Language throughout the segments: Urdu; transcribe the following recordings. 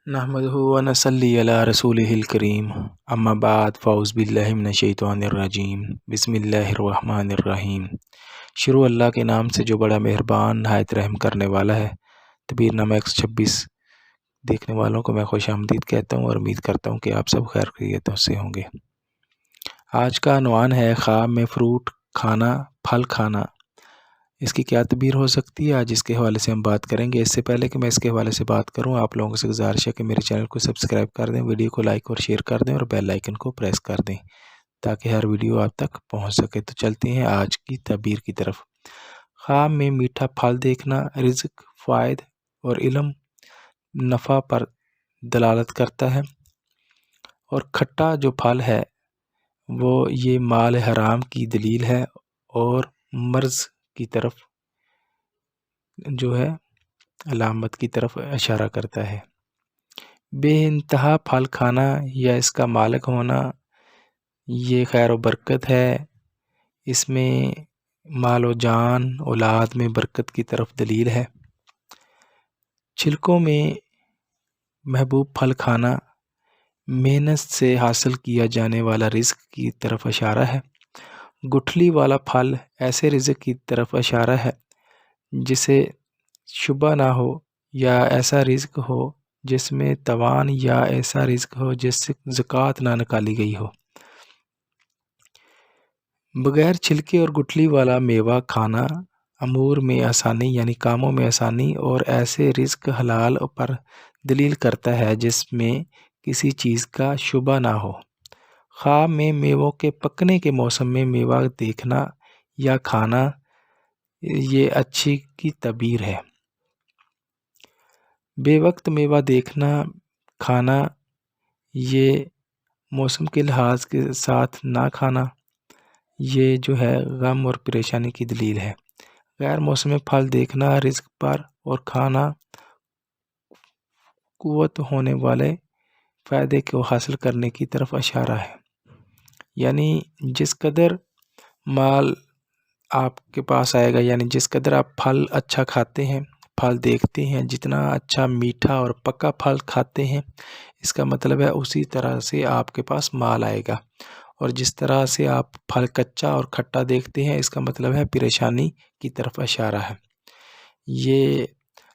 نحمده ونصلي علی رسوله الکریم اما بعد فاعوذ باللہ من الشیطان الرجیم بسم اللہ الرحمن الرحیم۔ شروع اللہ کے نام سے جو بڑا مہربان نہایت رحم کرنے والا ہے۔ تبیر نامہ 126 دیکھنے والوں کو میں خوش آمدید کہتا ہوں اور امید کرتا ہوں کہ آپ سب خیر خیریتوں سے ہوں گے۔ آج کا عنوان ہے خواب میں فروٹ کھانا، پھل کھانا، اس کی کیا تعبیر ہو سکتی ہے، آج اس کے حوالے سے ہم بات کریں گے۔ اس سے پہلے کہ میں اس کے حوالے سے بات کروں، آپ لوگوں سے گزارش ہے کہ میرے چینل کو سبسکرائب کر دیں، ویڈیو کو لائک اور شیئر کر دیں اور بیل آئیکن کو پریس کر دیں تاکہ ہر ویڈیو آپ تک پہنچ سکے۔ تو چلتے ہیں آج کی تعبیر کی طرف۔ خواب میں میٹھا پھل دیکھنا رزق، فائد اور علم نفع پر دلالت کرتا ہے، اور کھٹا جو پھل ہے وہ یہ مال حرام کی دلیل ہے اور مرض کی طرف جو ہے علامت کی طرف اشارہ کرتا ہے۔ بے انتہا پھل کھانا یا اس کا مالک ہونا یہ خیر و برکت ہے، اس میں مال و جان اولاد میں برکت کی طرف دلیل ہے۔ چھلکوں میں محبوب پھل کھانا محنت سے حاصل کیا جانے والا رزق کی طرف اشارہ ہے۔ گٹھلی والا پھل ایسے رزق کی طرف اشارہ ہے جسے شبہ نہ ہو، یا ایسا رزق ہو جس میں توان، یا ایسا رزق ہو جس سے زکوٰۃ نہ نکالی گئی ہو۔ بغیر چھلکے اور گٹھلی والا میوہ کھانا امور میں آسانی یعنی کاموں میں آسانی اور ایسے رزق حلال پر دلیل کرتا ہے جس میں کسی چیز کا شبہ نہ ہو۔ خواب میں میووں کے پکنے کے موسم میں میوہ دیکھنا یا کھانا یہ اچھی کی تعبیر ہے۔ بے وقت میوہ دیکھنا، کھانا یہ موسم کے لحاظ کے ساتھ نہ کھانا یہ جو ہے غم اور پریشانی کی دلیل ہے۔ غیر موسمی پھل دیکھنا رزق پر اور کھانا قوت ہونے والے فائدے کو حاصل کرنے کی طرف اشارہ ہے۔ یعنی جس قدر مال آپ کے پاس آئے گا، یعنی جس قدر آپ پھل اچھا کھاتے ہیں، پھل دیکھتے ہیں، جتنا اچھا میٹھا اور پکا پھل کھاتے ہیں، اس کا مطلب ہے اسی طرح سے آپ کے پاس مال آئے گا۔ اور جس طرح سے آپ پھل کچا اور کھٹا دیکھتے ہیں، اس کا مطلب ہے پریشانی کی طرف اشارہ ہے۔ یہ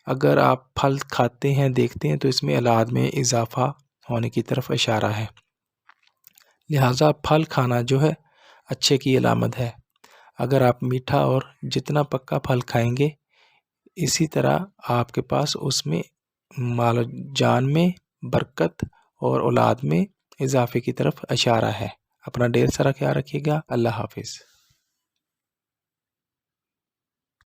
اگر آپ پھل کھاتے ہیں، دیکھتے ہیں، تو اس میں اولاد میں اضافہ ہونے کی طرف اشارہ ہے۔ لہٰذا پھل کھانا جو ہے اچھے کی علامت ہے۔ اگر آپ میٹھا اور جتنا پکا پھل کھائیں گے، اسی طرح آپ کے پاس اس میں مال و جان میں برکت اور اولاد میں اضافے کی طرف اشارہ ہے۔ اپنا ڈھیر سارا خیال رکھیے گا۔ اللہ حافظ۔